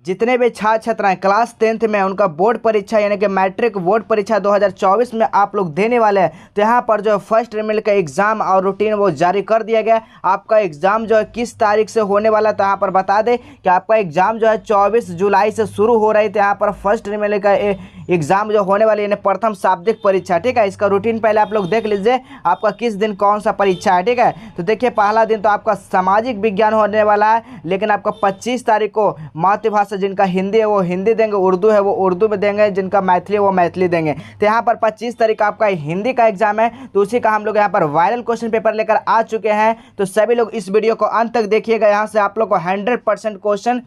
जितने भी छात्र छात्राएं क्लास 10th में उनका बोर्ड परीक्षा यानी कि मैट्रिक बोर्ड परीक्षा 2024 में आप लोग देने वाले हैं, तो यहाँ पर जो फर्स्ट रिमेल का एग्ज़ाम और रूटीन वो जारी कर दिया गया। आपका एग्ज़ाम जो है किस तारीख से होने वाला है, तो यहाँ पर बता दें कि आपका एग्ज़ाम जो है 24 जुलाई से शुरू हो रही थी। यहाँ पर फर्स्ट रिमेल का एग्ज़ाम जो होने वाली यानी प्रथम शाब्दिक परीक्षा, ठीक है। इसका रूटीन पहले आप लोग देख लीजिए, आपका किस दिन कौन सा परीक्षा है, ठीक है। तो देखिए पहला दिन तो आपका सामाजिक विज्ञान होने वाला है, लेकिन आपका 25 तारीख को मातृभाषा जिनका हिंदी है वो हिंदी देंगे, उर्दू है वो उर्दू में देंगे, जिनका मैथिली है वो मैथिली देंगे। तो यहाँ पर 25 तारीख का आपका हिंदी का एग्जाम है, तो उसी का हम लोग यहाँ पर वायरल क्वेश्चन पेपर लेकर आ चुके हैं। तो सभी लोग इस वीडियो को अंत तक देखिएगा, यहाँ से आप लोग को 100% क्वेश्चन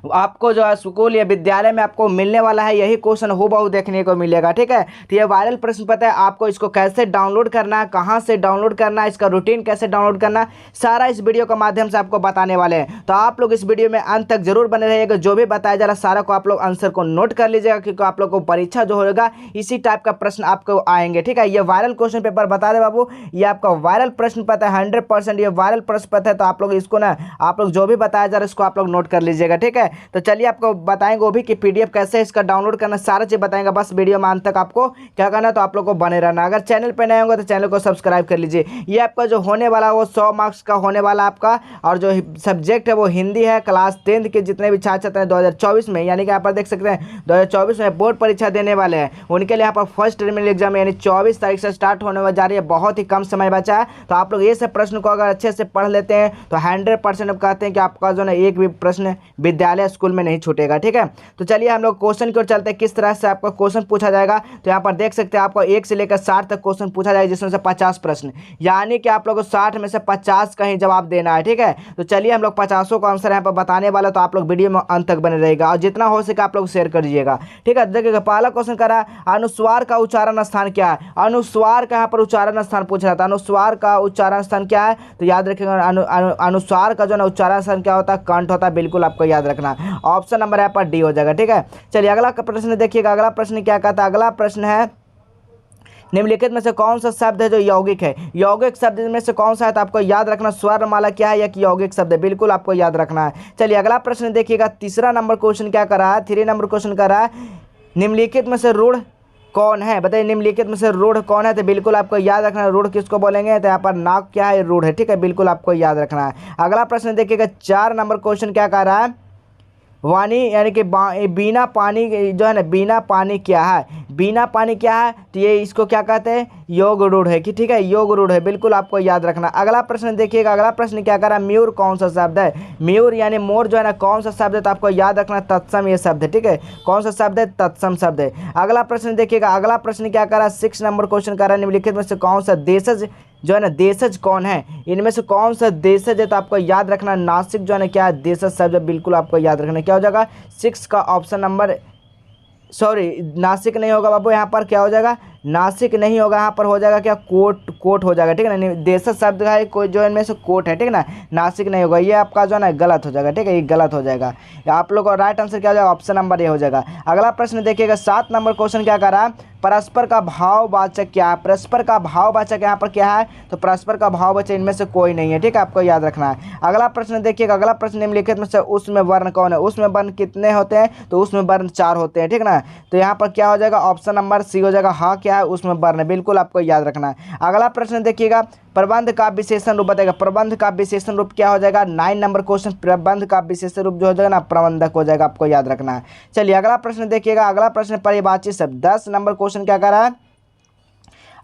आपको जो है स्कूल या विद्यालय में आपको मिलने वाला है, यही क्वेश्चन हूबहू देखने को मिलेगा, ठीक है। तो ये वायरल प्रश्न पत्र है, आपको इसको कैसे डाउनलोड करना है, कहाँ से डाउनलोड करना है, इसका रूटीन कैसे डाउनलोड करना है, सारा इस वीडियो के माध्यम से आपको बताने वाले हैं। तो आप लोग इस वीडियो में अंत तक जरूर बने रहिएगा, जो भी बताया जा रहा है सारा को आप लोग आंसर को नोट कर लीजिएगा, क्योंकि आप लोग को परीक्षा जो होगा इसी टाइप का प्रश्न आपको आएंगे, ठीक है। ये वायरल क्वेश्चन पेपर बता दे बाबू, ये आपका वायरल प्रश्न पत्र है, 100% ये वायरल प्रश्न पत्र है। तो आप लोग इसको ना, आप लोग जो भी बताया जा रहा है इसको आप लोग नोट कर लीजिएगा, ठीक है। तो चलिए आपको बताएंगे वो भी कि पीडीएफ कैसे इसका डाउनलोड करना, सारा चीज बताएंगे। बस वीडियो में अंत तक आपको क्या करना है, तो आप लोग को बने रहना। अगर चैनल पे नए होंगे तो चैनल को सब्सक्राइब कर लीजिए। ये आपका जो होने वाला है वो 100 मार्क्स का होने वाला आपका, और जो सब्जेक्ट है वो हिंदी है। क्लास 10th के जितने भी छात्र छात्र हैं 2024 में, यानी कि यहाँ पर देख सकते हैं 2024 में बोर्ड परीक्षा देने वाले हैं, उनके लिए यहाँ पर फर्स्ट टर्मिनल एग्जाम यानी 24 तारीख से स्टार्ट होने जा रही है। बहुत ही कम समय बचा है, तो आप लोग ये सब प्रश्न को अगर अच्छे से पढ़ लेते हैं तो 100% अब कहते हैं कि आपका जो है एक भी प्रश्न विद्यालय स्कूल में नहीं छूटेगा, ठीक है। तो चलिए हम लोग क्वेश्चन की ओर चलते हैं, किस तरह से आपका क्वेश्चन पूछा जाएगा। तो यहाँ पर देख सकते हैं आपको 1 से लेकर 60 तक क्वेश्चन पूछा जाएगा, जिसमें से 50 प्रश्न, यानी कि आप लोग को 60 में से 50 का ही जवाब देना है, ठीक है। तो चलिए हम लोग 50 का आंसर यहाँ पर बताने वाला, तो आप लोग वीडियो में अंत तक बने रहेगा, और जितना हो सके आप लोग शेयर कर दीजिएगा, ठीक है। देखिएगा पहला क्वेश्चन करा, अनुस्वार का उच्चारण स्थान क्या है। अनुस्वार का यहाँ पर उच्चारण स्थान पूछा जाता है, अनुस्वार का उच्चारण स्थान क्या है, तो याद रखिएगा अनुस्वार का जो है उच्चारण स्थान क्या होता है, कंठ होता है, बिल्कुल आपको याद रखना है। ऑप्शन नंबर यहाँ पर डी हो जाएगा, ठीक है। चलिए अगला प्रश्न देखिएगा, अगला प्रश्न क्या कहता है। अगला प्रश्न है, निम्नलिखित में से कौन सा शब्द है जो यौगिक है। यौगिक शब्द में से कौन सा है, तो आपको याद रखना स्वर्णमाला क्या है या कि यौगिक शब्द है, बिल्कुल आपको याद रखना है। चलिए अगला प्रश्न देखिएगा, तीसरा नंबर क्वेश्चन क्या कर रहा है, 3 नंबर क्वेश्चन कर रहा है, निम्नलिखित में से रूढ़ कौन है, बताइए निम्नलिखित में से रूढ़ कौन है, तो बिल्कुल आपको याद रखना है रूढ़ किसको बोलेंगे, तो यहाँ पर नाक क्या है, रूढ़ है, ठीक है, बिल्कुल आपको याद रखना है। अगला प्रश्न देखिएगा, 4 नंबर क्वेश्चन क्या कर रहा है, वाणी यानी कि बिना पानी जो है ना, बिना पानी क्या है, बिना पानी क्या है, तो ये इसको क्या कहते हैं, योग रूढ़ है, कि ठीक है, योग रूढ़ है, बिल्कुल आपको याद रखना। अगला प्रश्न देखिएगा, अगला प्रश्न क्या कर रहा है, मयूर कौन सा शब्द है, मयूर यानी मोर जो है ना कौन सा शब्द है, तो आपको याद रखना तत्सम ये शब्द है, ठीक है, कौन सा शब्द है, तत्सम शब्द है। अगला प्रश्न देखिएगा, अगला प्रश्न क्या कर रहा है, 6 नंबर क्वेश्चन कर रहा है, निम्नलिखित में से कौन सा देशज जो है ना, देशज कौन है, इनमें से कौन सा देशज है, तो आपको याद रखना नासिक जो है ना क्या है, देशज शब्द है, बिल्कुल आपको याद रखना। क्या हो जाएगा 6 का ऑप्शन नंबर, सॉरी नासिक नहीं होगा बाबू, यहाँ पर क्या हो जाएगा, नासिक नहीं होगा, यहाँ पर हो जाएगा क्या, कोट हो जाएगा, ठीक है ना। देशज शब्द है कोई जो इनमें से कोट है, ठीक है ना, नासिक नहीं होगा, ये आपका जो है ना गलत हो जाएगा, ठीक है, ये गलत हो जाएगा। आप लोग का राइट आंसर क्या हो जाएगा, ऑप्शन नंबर ए हो जाएगा। अगला प्रश्न देखिएगा, 7 नंबर क्वेश्चन क्या कर रहा है, परस्पर का भाववाचक क्या है, परस्पर का भाववाचक यहाँ पर क्या है, तो परस्पर का भाववाचक इनमें से कोई नहीं है, ठीक है, आपको याद रखना है। अगला प्रश्न देखिएगा, अगला प्रश्न निम्नलिखित में से उसमें वर्ण कौन है, उसमें वर्ण कितने होते हैं, तो उसमें वर्ण 4 होते हैं, ठीक ना। तो यहाँ पर क्या हो जाएगा, ऑप्शन नंबर सी हो जाएगा, हाँ क्या है, उसमें वर्ण है, बिल्कुल आपको याद रखना है। अगला प्रश्न देखिएगा, प्रबंध का विशेषण रूप बताएगा, प्रबंध का विशेषण रूप क्या हो जाएगा, 9 नंबर क्वेश्चन, प्रबंध का विशेषण रूप जो हो जाएगा ना प्रबंधक हो जाएगा, आपको याद रखना है। चलिए अगला प्रश्न देखिएगा, अगला प्रश्न परिभाषित शब्द, 10 नंबर क्वेश्चन क्या कर रहा है,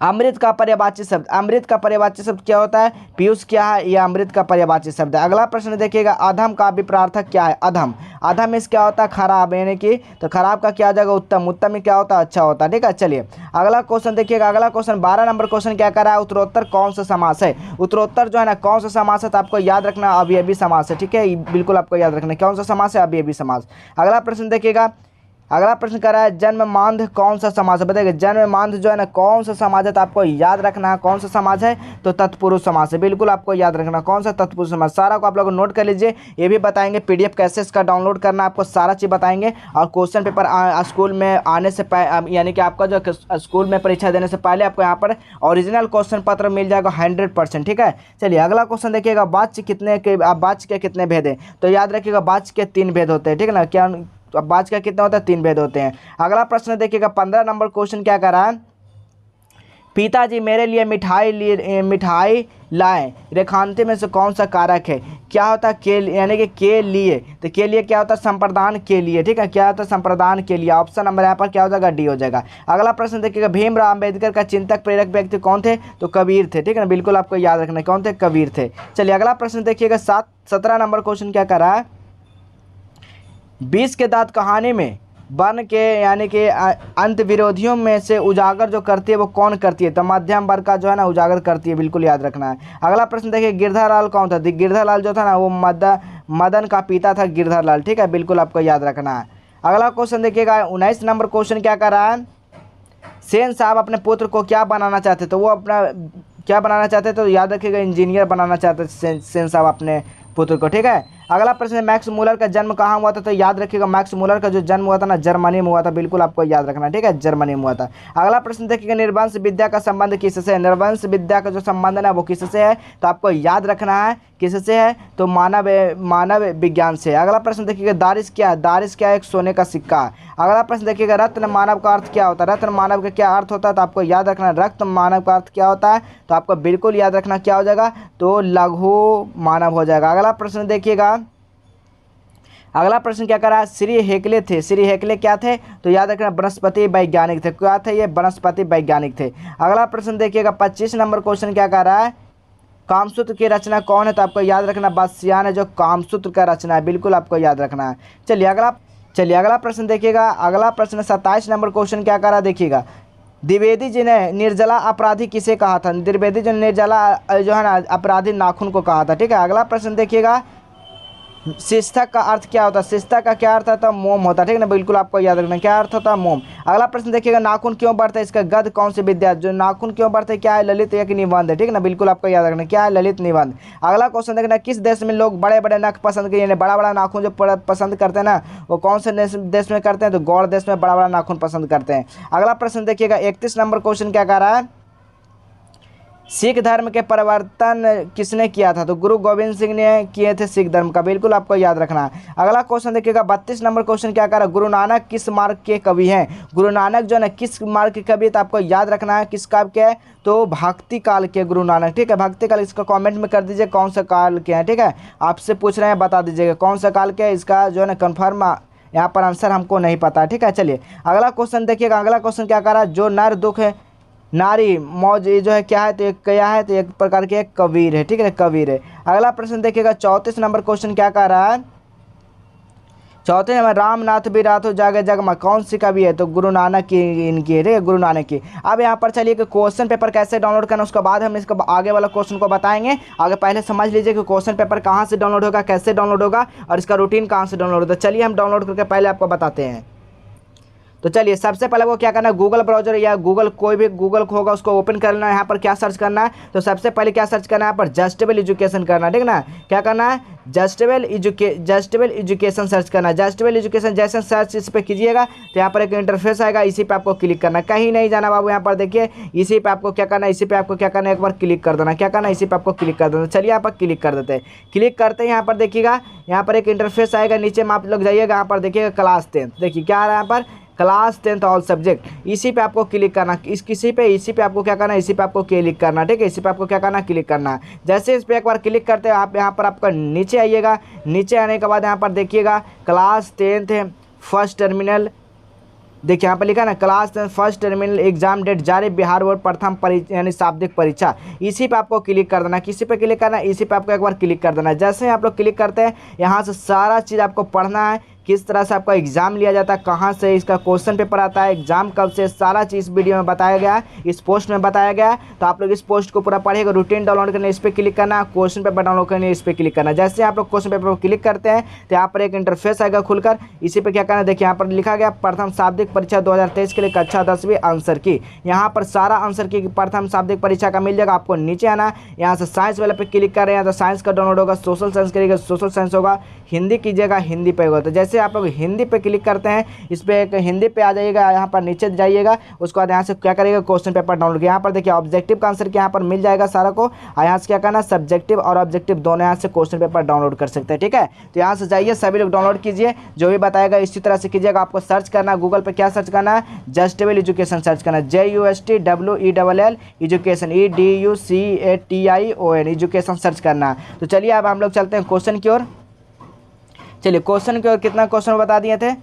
अमृत का पर्यायवाची शब्द, अमृत का पर्यायवाची शब्द क्या होता है, पीयूष क्या है, यह अमृत का पर्यायवाची शब्द है। अगला प्रश्न देखिएगा, अधम का विपरार्थक क्या है, अधम, अधम में क्या होता है, खराब, यानी कि तो खराब का क्या आ जाएगा, उत्तम, उत्तम में क्या होता है, अच्छा होता है, ठीक है। चलिए अगला क्वेश्चन देखिएगा, अगला क्वेश्चन 12 नंबर क्वेश्चन क्या कर रहा है, उत्तरोत्तर कौन सा समास है, उत्तरोत्तर जो है ना कौन सा समास है, तो आपको याद रखना अवयवी समास है, ठीक है, बिल्कुल आपको याद रखना कौन सा समास है, अवयवी समास। अगला प्रश्न देखिएगा, अगला प्रश्न कर रहा है जन्मांध कौन सा समाज है। बताइए जन्मांध जो है ना कौन सा समाज है, तो आपको याद रखना है कौन सा समाज है, तो तत्पुरुष समाज है। बिल्कुल आपको याद रखना कौन सा तत्पुरुष समाज। सारा को आप लोग नोट कर लीजिए, ये भी बताएंगे पीडीएफ कैसे इसका डाउनलोड करना, आपको सारा चीज़ बताएंगे। और क्वेश्चन पेपर स्कूल में आने से यानी कि आपका जो स्कूल में परीक्षा देने से पहले आपको यहाँ पर ओरिजिनल क्वेश्चन पत्र मिल जाएगा 100%। ठीक है, चलिए अगला क्वेश्चन देखिएगा वाच्य कितने के, वाच्य के कितने भेद हैं, तो याद रखिएगा वाच्य के 3 भेद होते हैं। ठीक है ना, क्या अब वाच्य का कितना होता है, 3 भेद होते हैं। अगला प्रश्न देखिएगा 15 नंबर क्वेश्चन क्या कर रहा है, पिताजी मेरे लिए मिठाई लाए, रेखांत में से कौन सा कारक है। क्या होता है के, यानी कि के लिए, तो के लिए क्या होता है, संप्रदान के लिए। ठीक है, क्या होता है, संप्रदान के लिए। ऑप्शन नंबर यहाँ पर क्या हो जाएगा, डी हो जाएगा। अगला प्रश्न देखिएगा भीमराव अंबेडकर का चिंतक प्रेरक व्यक्ति कौन थे, तो कबीर थे। ठीक है ना, बिल्कुल आपको याद रखना है कौन थे, कबीर थे। चलिए अगला प्रश्न देखिएगा 17 नंबर क्वेश्चन क्या कर रहा है, 20 के दांत कहानी में बन के यानी कि अंत विरोधियों में से उजागर जो करती है वो कौन करती है, तो मध्यम वर्ग का जो है ना उजागर करती है। बिल्कुल याद रखना है। अगला प्रश्न देखिए गिरधारलाल कौन था, गिरधारलाल जो था ना वो मदन का पिता था गिरधारलाल। ठीक है, बिल्कुल आपको याद रखना है। अगला क्वेश्चन देखिएगा 19 नंबर क्वेश्चन क्या कर रहा है, सेन साहब अपने पुत्र को क्या बनाना चाहते, तो वो अपना क्या बनाना चाहते, तो याद रखिएगा इंजीनियर बनाना चाहते सेन साहब अपने पुत्र को। ठीक है, अगला प्रश्न मैक्स मूलर का जन्म कहाँ हुआ था, तो याद रखिएगा मैक्स मूलर का जो जन्म हुआ था ना जर्मनी में हुआ था। बिल्कुल आपको याद रखना। ठीक है, जर्मनी में हुआ था। अगला प्रश्न देखिएगा निर्वंश विद्या का संबंध किससे है, निर्वंश विद्या का जो संबंध है ना वो किससे है, तो आपको याद रखना है किससे है, तो मानव विज्ञान से। अगला प्रश्न देखिएगा दारिश क्या है, दारिश क्या है, एक सोने का सिक्का है। अगला प्रश्न देखिएगा रत्न मानव का अर्थ क्या होता है, रत्न मानव का क्या अर्थ होता है, तो आपको याद रखना रत्न मानव का अर्थ क्या होता है, तो आपको बिल्कुल याद रखना क्या हो जाएगा, तो लघु मानव हो जाएगा। अगला प्रश्न देखिएगा, अगला प्रश्न क्या करा, श्री हेकले थे, श्री हेकले क्या थे, तो याद रखना वनस्पति वैज्ञानिक थे। क्या थे ये, वनस्पति वैज्ञानिक थे। अगला प्रश्न देखिएगा 25 नंबर क्वेश्चन क्या कर रहा है, कामसूत्र की रचना कौन है, तो आपको याद रखना बादशाह ने जो कामसूत्र का रचना है। बिल्कुल आपको याद रखना है। चलिए अगला प्रश्न देखिएगा, अगला प्रश्न 27 नंबर क्वेश्चन क्या कर रहा है, देखिएगा द्विवेदी जी ने निर्जला अपराधी किसे कहा था, द्विवेदी जी ने निर्जला जो है ना अपराधी नाखून को कहा था। ठीक है, अगला प्रश्न देखिएगा शिस्तक का अर्थ क्या होता है, शिस्तक का क्या अर्थ होता है, मोम होता है। ठीक है ना, बिल्कुल आपको याद रखना क्या अर्थ होता है, मोम। अगला प्रश्न देखिएगा नाखून क्यों बढ़ता है, इसका गद्य कौन सी विद्या, जो नाखून क्यों बढ़ते हैं, क्या है, ललित एक निबंध है। ठीक है ना, बिल्कुल आपको याद रखना क्या है, ललित निबंध। अगला क्वेश्चन देखना किस देश में लोग बड़े बड़े नख पसंद करते हैं, बड़ा बड़ा नाखून जो पसंद करते हैं ना वो कौन से देश में करते हैं, तो गौड़ देश में बड़ा बड़ा नाखून पसंद करते हैं। अगला प्रश्न देखिएगा 31 नंबर क्वेश्चन क्या कह रहा है, सिख धर्म के परिवर्तन किसने किया था, तो गुरु गोविंद सिंह ने किए थे सिख धर्म का। बिल्कुल आपको याद रखना है। अगला क्वेश्चन देखिएगा 32 नंबर क्वेश्चन क्या कर रहा है, गुरु नानक किस मार्ग के कवि हैं, गुरु नानक जो है ना किस मार्ग के कवि, तो आपको याद रखना है किस काल के है, तो भक्ति काल के गुरु नानक। ठीक है, भक्ति काल, इसका कमेंट में कर दीजिए कौन सा काल के हैं। ठीक है, आपसे पूछ रहे हैं बता दीजिएगा कौन सा काल के, इसका जो है ना कन्फर्म यहाँ पर आंसर हमको नहीं पता है। ठीक है, चलिए अगला क्वेश्चन देखिएगा, अगला क्वेश्चन क्या कर रहा है, जो नर दुख है नारी मौज ये जो है क्या है, तो एक क्या है, तो एक प्रकार के एक कबीर है। ठीक है, कबीर है। अगला प्रश्न देखिएगा 34 नंबर क्वेश्चन क्या कर रहा है, 34 नंबर रामनाथ भी रातो जागे जगमा कौन सी कवि है, तो गुरु नानक की इनकी है, गुरु नानक की। अब यहाँ पर चलिए कि क्वेश्चन पेपर कैसे डाउनलोड करना, उसके बाद हम इसको आगे वाला क्वेश्चन को बताएंगे। आगे पहले समझ लीजिए कि क्वेश्चन पेपर कहाँ से डाउनलोड होगा, कैसे डाउनलोड होगा और इसका रूटीन कहाँ से डाउनलोड होगा। चलिए हम डाउनलोड करके पहले आपको बताते हैं। तो चलिए सबसे पहले वो क्या करना है, गूगल ब्राउजर या गूगल कोई भी गूगल होगा उसको ओपन करना है। यहाँ पर क्या सर्च करना है, तो सबसे पहले क्या सर्च करना है, यहाँ पर जस्टेबल एजुकेशन करना है। ठीक ना, क्या करना है, जस्टेबल एजुकेशन सर्च करना है। जस्टेबल एजुकेशन जैसे सर्च इस पर कीजिएगा तो यहाँ पर एक इंटरफेस आएगा, इसी पे आपको क्लिक करना है, कहीं नहीं जाना बाबू। यहाँ पर देखिए इसी पे आपको क्या करना है, इसी पे आपको क्या करना है, एक बार क्लिक कर देना। क्या करना है, इसी पे आपको क्लिक कर देना। चलिए यहाँ पर क्लिक कर देते हैं। क्लिक करते हैं यहाँ पर देखिएगा, यहाँ पर एक इंटरफेस आएगा, नीचे में आप लोग जाइएगा, यहाँ पर देखिएगा क्लास 10। देखिए क्या आ रहा है यहाँ पर, क्लास 10 ऑल सब्जेक्ट, इसी पे आपको क्लिक करना। इसी पे आपको क्या करना है, इसी पे आपको क्लिक करना। ठीक है, इसी पे आपको क्या करना है, क्लिक करना है। जैसे इस पे एक बार क्लिक करते हैं आप, यहाँ पर आपका नीचे आइएगा। नीचे आने के बाद यहाँ पर देखिएगा क्लास 10 फर्स्ट टर्मिनल, देखिए यहाँ पर लिखा ना class 10 first terminal exam date जारी बिहार बोर्ड प्रथम यानी शाब्दिक परीक्षा, इसी पे आपको क्लिक कर देना। किसी पे क्लिक करना है, इसी पे आपको एक बार क्लिक कर देना। जैसे ही आप लोग क्लिक करते हैं यहाँ से सारा चीज़ आपको पढ़ना है, किस तरह से आपका एग्ज़ाम लिया जाता है, कहाँ से इसका क्वेश्चन पेपर आता है, एग्जाम कब से, सारा चीज़ वीडियो में बताया गया है, इस पोस्ट में बताया गया है। तो आप लोग इस पोस्ट को पूरा पढ़िएगा। रूटीन डाउनलोड करने इस पर क्लिक करना, क्वेश्चन पेपर डाउनलोड करने इस पर क्लिक करना। जैसे आप लोग क्वेश्चन पेपर पर क्लिक करते हैं तो यहाँ पर एक इंटरफेस आएगा खुलकर। इसी पर क्या करना, देखिए यहाँ पर लिखा गया प्रथम शाब्दिक परीक्षा 2023 के लिए कक्षा 10वीं आंसर की। यहाँ पर सारा आंसर की प्रथम शाब्दिक परीक्षा का मिल जाएगा। आपको नीचे आना, यहाँ से साइंस वाले पे क्लिक कर रहे हैं तो साइंस का डाउनलोड होगा, सोशल साइंस करिएगा सोशल साइंस होगा, हिंदी कीजिएगा हिंदी पे होगा। तो जैसे आप लोग हिंदी पे क्लिक करते हैं, इस पर एक हिंदी पे आ जाइएगा, यहाँ पर नीचे जाइएगा, उसके बाद यहाँ से क्या करिएगा क्वेश्चन पेपर डाउनलोड। यहाँ पर देखिए ऑब्जेक्टिव का आंसर यहाँ पर मिल जाएगा सारा को। और यहाँ से क्या करना, सब्जेक्टिव और ऑब्जेक्टिव दोनों यहाँ से क्वेश्चन पेपर डाउनलोड कर सकते हैं। ठीक है, तो यहाँ से जाइए, सभी लोग डाउनलोड कीजिए, जो भी बताएगा इसी तरह से कीजिएगा। आपको सर्च करना, गूगल पे क्या सर्च करना है, जस्टेबल एजुकेशन सर्च करना, JUSTEELL education EDUCATION education search करना। तो चलिए अब हम लोग चलते हैं क्वेश्चन की ओर। चलिए क्वेश्चन की ओर कितना क्वेश्चन बता दिए थे, तो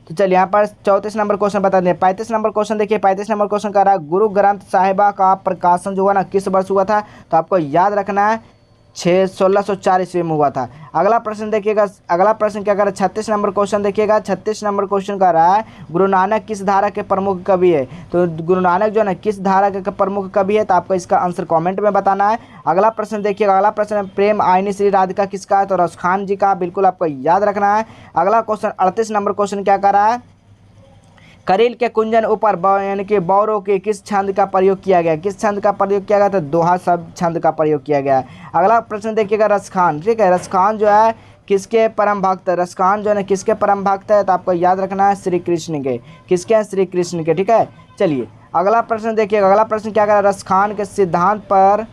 चलिए यहाँ पर 34 नंबर क्वेश्चन बता दें। 35 नंबर क्वेश्चन देखिए, 35 नंबर क्वेश्चन कह रहा है गुरु ग्रंथ साहिबा का प्रकाशन जो हुआ ना किस वर्ष हुआ था, तो आपको याद रखना है 1604 ईस्वी में हुआ था। अगला प्रश्न देखिएगा, अगला प्रश्न क्या कर रहा है, 36 नंबर क्वेश्चन देखिएगा। 36 नंबर क्वेश्चन कर रहा है गुरु नानक किस धारा के प्रमुख कवि है, तो गुरु नानक जो है ना किस धारा के प्रमुख कवि है, तो आपको इसका आंसर कमेंट में बताना है। अगला प्रश्न देखिएगा, अगला प्रश्न प्रेम आईनी श्री राधिका किसका है, तो रस खान जी का, बिल्कुल आपको याद रखना है। अगला क्वेश्चन 38 नंबर क्वेश्चन क्या कर रहा है, करील के कुंजन ऊपर यानी कि बौरों के किस छंद का प्रयोग किया गया, किस छंद का प्रयोग किया गया, तो दोहा सब छंद का प्रयोग किया गया है। अगला प्रश्न देखिएगा रसखान, ठीक है, रसखान जो है किसके परम भक्त, रसखान जो है ना किसके परम भक्त है, तो आपको याद रखना है श्री कृष्ण के, किसके हैं, श्री कृष्ण के। ठीक है, चलिए अगला प्रश्न देखिएगा, अगला प्रश्न क्या कर रहा है, रसखान के सिद्धांत पर,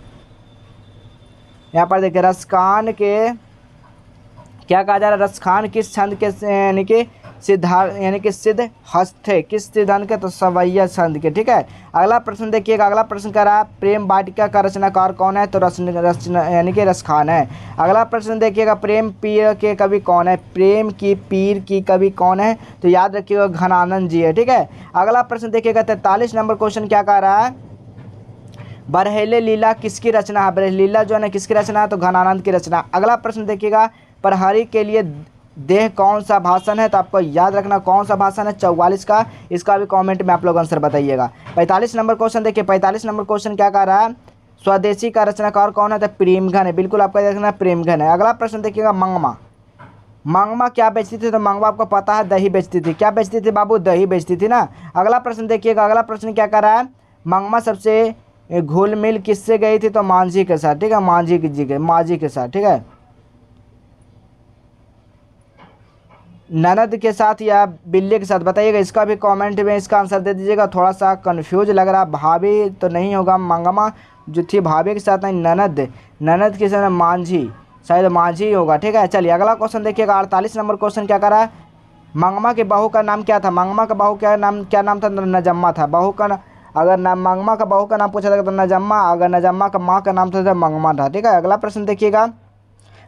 यहाँ पर देखिए रसखान के क्या कहा जा रहा है, रसखान किस छंद के यानी कि सिद्धार्थ यानी कि सिद्ध हस्त थे, किस सिद्धांत के, तो सवैया छंद के। ठीक है, अगला प्रश्न देखिएगा, अगला प्रश्न कर रहा है प्रेम वाटिका का रचनाकार कौन है, तो रचना यानी कि रसखान है। अगला प्रश्न देखिएगा प्रेम पीर के कवि कौन है, प्रेम की पीर की कवि कौन है, तो याद रखिएगा घनानंद जी है। ठीक है, अगला प्रश्न देखिएगा 43 नंबर क्वेश्चन क्या कह रहा है, बरहेले लीला किसकी रचना है, बरहेले लीला जो है ना किसकी रचना है, तो घनानंद की रचना। अगला प्रश्न देखिएगा प्रहरी के लिए देह कौन सा भाषण है, तो आपको याद रखना कौन सा भाषण है, 44 का। इसका भी कमेंट में आप लोग आंसर बताइएगा। 45 नंबर क्वेश्चन देखिए, 45 नंबर क्वेश्चन क्या कह रहा है, स्वदेशी का रचनाकार कौन है, तो प्रेमघन है, बिल्कुल आपको याद रखना प्रेमघन है। अगला प्रश्न देखिएगा मंगमा, मंगमा क्या बेचती थी, तो मंगमा आपको पता है दही बेचती थी, क्या बेचती थी बाबू, दही बेचती थी ना। अगला प्रश्न देखिएगा, अगला प्रश्न क्या कह रहा है, मंगमा सबसे घुल मिल किससे गई थी, तो मांझी के साथ। ठीक है, मांझी के साथ। ठीक है, ननद के साथ या बिल्ली के साथ, बताइएगा। इसका भी कमेंट में इसका आंसर दे दीजिएगा। थोड़ा सा कंफ्यूज लग रहा, भाभी तो नहीं होगा, मंगमा जो थी भाभी के साथ नहीं, ननद के साथ मांझी, शायद मांझी होगा। ठीक है, चलिए अगला क्वेश्चन देखिएगा, 48 नंबर क्वेश्चन क्या करा है, मंगमा के बहू का नाम क्या था, मंगमा का बहू क्या नाम था, नजम्मा था। बहू का अगर मंगमा का बहू का नाम पूछा था तो नजम्मा, अगर नजम्मा का माँ का नाम था तो मंगमा था। ठीक है, अगला प्रश्न देखिएगा,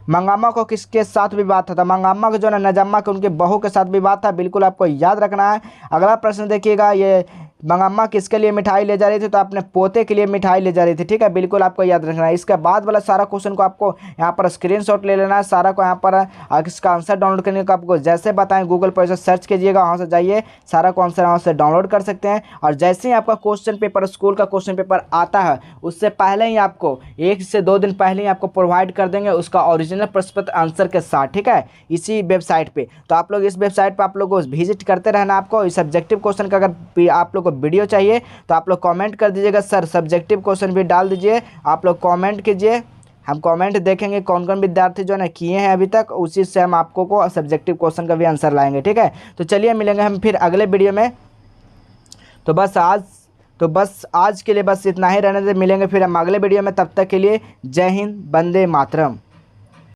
मंगम्मा को किसके साथ विवाद था, मंगम्मा को जो है नजम्मा के उनके बहू के साथ विवाद था, बिल्कुल आपको याद रखना है। अगला प्रश्न देखिएगा, ये मंगम्मा किसके लिए मिठाई ले जा रही थी, तो अपने पोते के लिए मिठाई ले जा रही थी। ठीक है, बिल्कुल आपको याद रखना है। इसके बाद वाला सारा क्वेश्चन को आपको यहाँ पर स्क्रीनशॉट ले लेना है, सारा को यहाँ पर इसका आंसर डाउनलोड करने का आपको जैसे बताएं गूगल पर सर्च कीजिएगा, वहाँ से जाइए सारा को आंसर वहाँ से डाउनलोड कर सकते हैं। और जैसे ही आपका क्वेश्चन पेपर स्कूल का क्वेश्चन पेपर आता है, उससे पहले ही आपको 1 से 2 दिन पहले ही आपको प्रोवाइड कर देंगे उसका ओरिजिनल प्रश्न पत्र आंसर के साथ। ठीक है, इसी वेबसाइट पर। तो आप लोग इस वेबसाइट पर आप लोग को विजिट करते रहना। आपको इस सब्जेक्टिव क्वेश्चन का अगर आप लोग को वीडियो चाहिए तो आप लोग कमेंट कर दीजिएगा, सर सब्जेक्टिव क्वेश्चन भी डाल दीजिए। आप लोग कमेंट कीजिए, हम कमेंट देखेंगे कौन कौन विद्यार्थी जो है ना किए हैं अभी तक, उसी से हम आपको को सब्जेक्टिव क्वेश्चन का भी आंसर लाएंगे। ठीक है, तो चलिए मिलेंगे हम फिर अगले वीडियो में। तो बस आज के लिए बस इतना ही रहने दे, मिलेंगे फिर हम अगले वीडियो में। तब तक के लिए जय हिंद, वंदे मातरम।